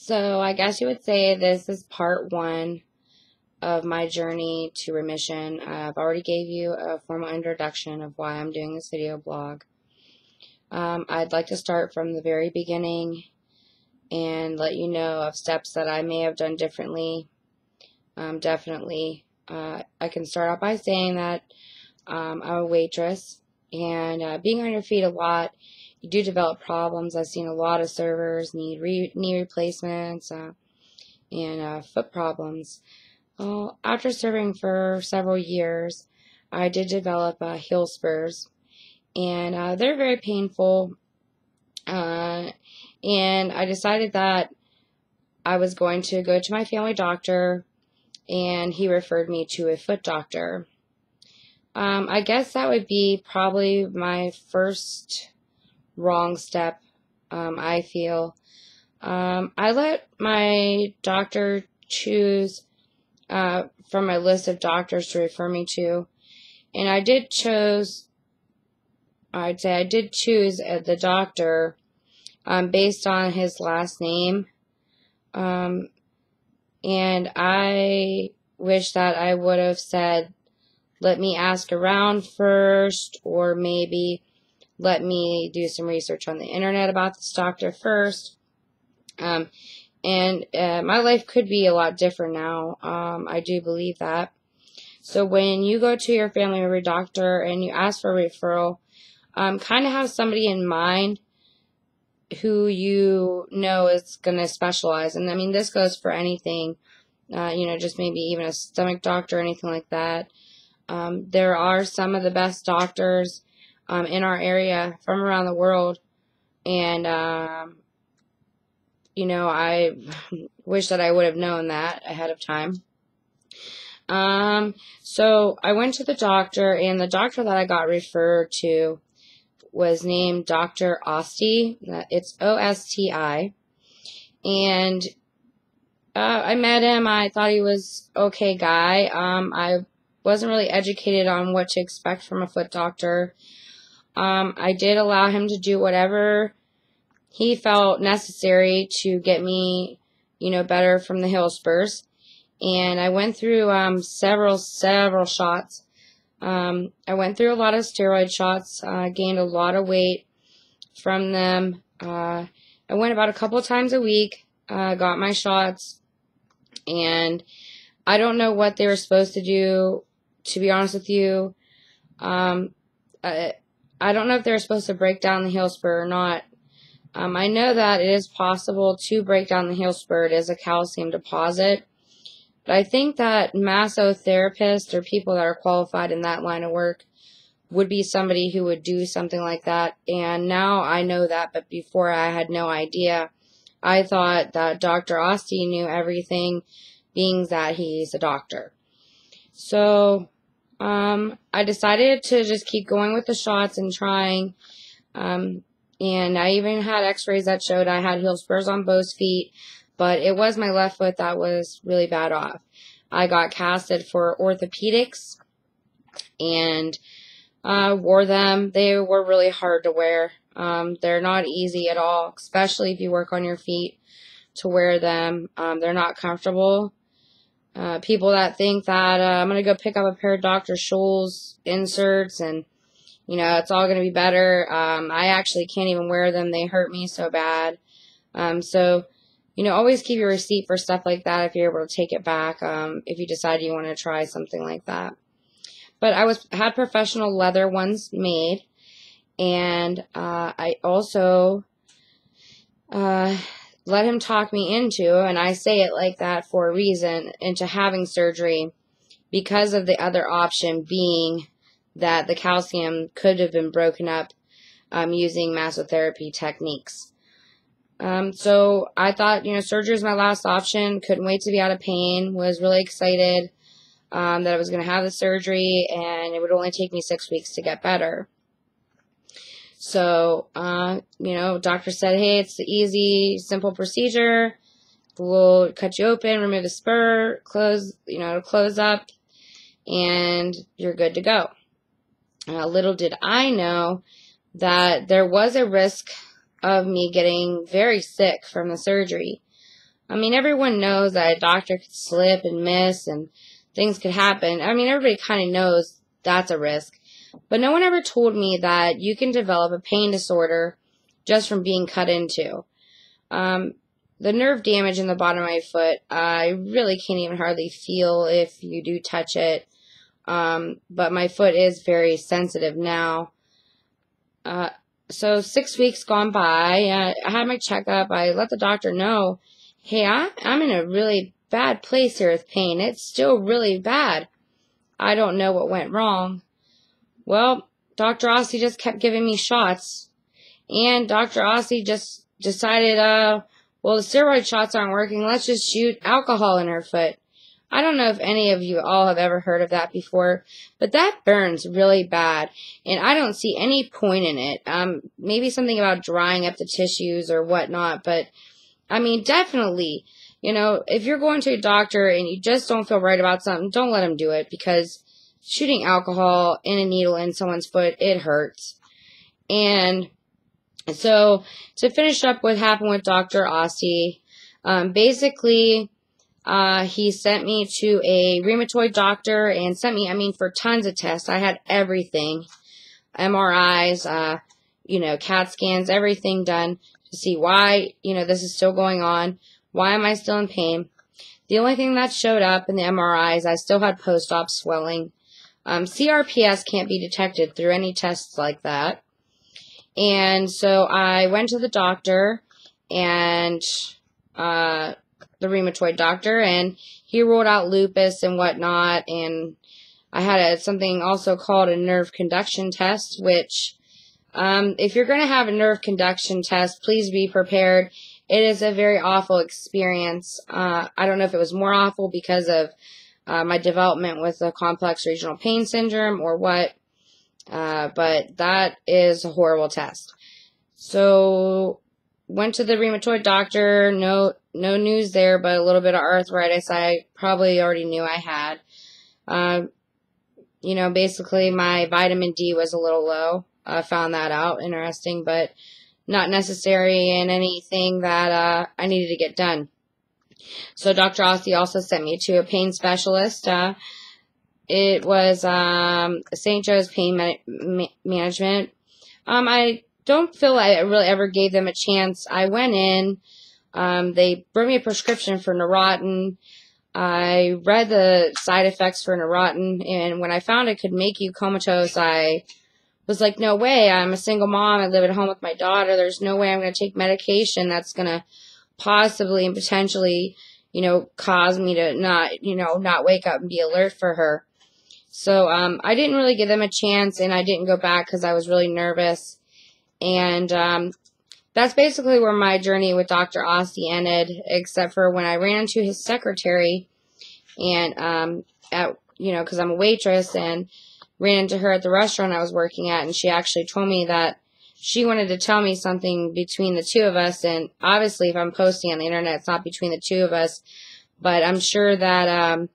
So I guess you would say this is part one of my journey to remission. I've already gave you a formal introduction of why I'm doing this video blog. I'd like to start from the very beginning and let you know of steps that I may have done differently. Definitely. I can start off by saying that I'm a waitress, and being on your feet a lot, you do develop problems. I've seen a lot of servers need knee replacements and foot problems. Well, after serving for several years, I did develop heel spurs, and they're very painful. And I decided that I was going to go to my family doctor, and he referred me to a foot doctor. I guess that would be probably my first wrong step, I feel. I let my doctor choose from my list of doctors to refer me to, and I'd say I did choose the doctor based on his last name, and I wish that I would have said, let me ask around first, or maybe let me do some research on the internet about this doctor first. My life could be a lot different now. I do believe that. So when you go to your family member doctor and you ask for a referral, kind of have somebody in mind who you know is going to specialize. And I mean, this goes for anything, just maybe even a stomach doctor or anything like that. There are some of the best doctors in our area from around the world, and I wish that I would have known that ahead of time. So I went to the doctor, and the doctor that I got referred to was named Dr. Osti. It's O-S-T-I. And I met him. I thought he was okay guy. I wasn't really educated on what to expect from a foot doctor. I did allow him to do whatever he felt necessary to get me, better from the heel spurs. And I went through several shots. I went through a lot of steroid shots, gained a lot of weight from them. I went about a couple times a week, got my shots, and I don't know what they were supposed to do, to be honest with you. I don't know if they were supposed to break down the heel spur or not. I know that it is possible to break down the heel spur. It is a calcium deposit. But I think that masotherapists or people that are qualified in that line of work would be somebody who would do something like that. And now I know that, but before I had no idea. I thought that Dr. Osti knew everything, being that he's a doctor. So I decided to just keep going with the shots and trying. And I even had x-rays that showed I had heel spurs on both feet, but it was my left foot that was really bad off. I got casted for orthopedics and wore them. They were really hard to wear. They're not easy at all, especially if you work on your feet to wear them. They're not comfortable. People that think that I'm going to go pick up a pair of Dr. Scholl's inserts and it's all going to be better. I actually can't even wear them. They hurt me so bad. So, always keep your receipt for stuff like that if you're able to take it back, if you decide you want to try something like that. But I had professional leather ones made, and I also let him talk me into, and I say it like that for a reason, into having surgery because of the other option being that the calcium could have been broken up using masotherapy techniques. So I thought, surgery was my last option. Couldn't wait to be out of pain. Was really excited that I was going to have the surgery, and it would only take me 6 weeks to get better. So, doctor said, hey, it's the easy, simple procedure. We'll cut you open, remove the spur, close up, and you're good to go. Little did I know that there was a risk of me getting very sick from the surgery. I mean, everyone knows that a doctor could slip and miss and things could happen. I mean, everybody kind of knows that's a risk. But no one ever told me that you can develop a pain disorder just from being cut into. The nerve damage in the bottom of my foot, I really can't even hardly feel if you do touch it. But my foot is very sensitive now. So 6 weeks gone by, I had my checkup. I let the doctor know, hey, I'm in a really bad place here with pain. It's still really bad. I don't know what went wrong. Well, Dr. Osti just kept giving me shots. And Dr. Osti just decided, well, the steroid shots aren't working. Let's just shoot alcohol in her foot. I don't know if any of you all have ever heard of that before, but that burns really bad, and I don't see any point in it. Maybe something about drying up the tissues or whatnot, but, I mean, definitely, you know, if you're going to a doctor and you just don't feel right about something, don't let them do it, because shooting alcohol in a needle in someone's foot, it hurts. And so, to finish up what happened with Dr. Osti, basically, he sent me to a rheumatoid doctor and sent me, I mean, for tons of tests. I had everything, MRIs, you know, CAT scans, everything done to see why, you know, this is still going on. Why am I still in pain? The only thing that showed up in the MRIs, I still had post-op swelling. CRPS can't be detected through any tests like that. And so I went to the doctor and, the rheumatoid doctor, and he ruled out lupus and whatnot, and I had something also called a nerve conduction test, which, if you're going to have a nerve conduction test, please be prepared. It is a very awful experience. I don't know if it was more awful because of my development with the complex regional pain syndrome or what, but that is a horrible test. So, went to the rheumatoid doctor, no news there, but a little bit of arthritis I probably already knew I had. You know, basically my vitamin D was a little low. I found that out, interesting, but not necessary in anything that I needed to get done. So Dr. Osti also sent me to a pain specialist. It was St. Joe's Pain Management. I don't feel I really ever gave them a chance. I went in, they wrote me a prescription for Neurontin. I read the side effects for Neurontin, and when I found it could make you comatose, I was like, no way, I'm a single mom, I live at home with my daughter, there's no way I'm going to take medication that's going to possibly and potentially, you know, cause me to not wake up and be alert for her. So, I didn't really give them a chance, and I didn't go back because I was really nervous. And that's basically where my journey with Dr. Osti ended, except for when I ran into his secretary, and because I'm a waitress, and ran into her at the restaurant I was working at, and she actually told me that she wanted to tell me something between the two of us. And obviously, if I'm posting on the internet, it's not between the two of us, but I'm sure that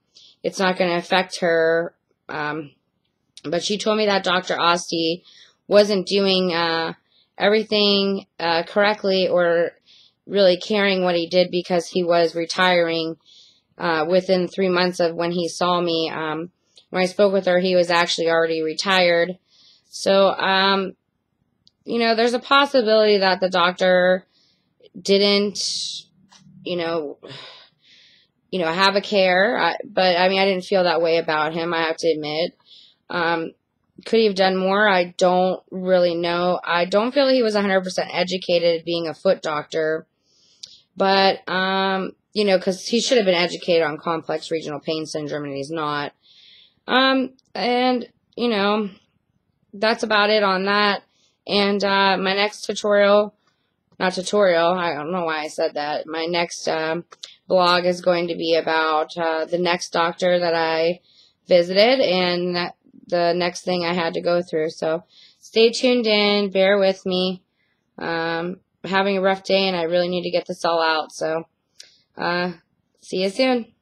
it's not going to affect her. But she told me that Dr. Osti wasn't doing everything correctly or really caring what he did, because he was retiring within 3 months of when he saw me. When I spoke with her, he was actually already retired. So, you know, there's a possibility that the doctor didn't, have a care. But, I mean, I didn't feel that way about him, I have to admit. Could he have done more? I don't really know. I don't feel he was 100% educated being a foot doctor. But, because he should have been educated on complex regional pain syndrome, and he's not. That's about it on that. And my next I don't know why I said that. My next blog is going to be about the next doctor that I visited, and the next thing I had to go through. So stay tuned in, bear with me. I'm having a rough day, and I really need to get this all out. So see you soon.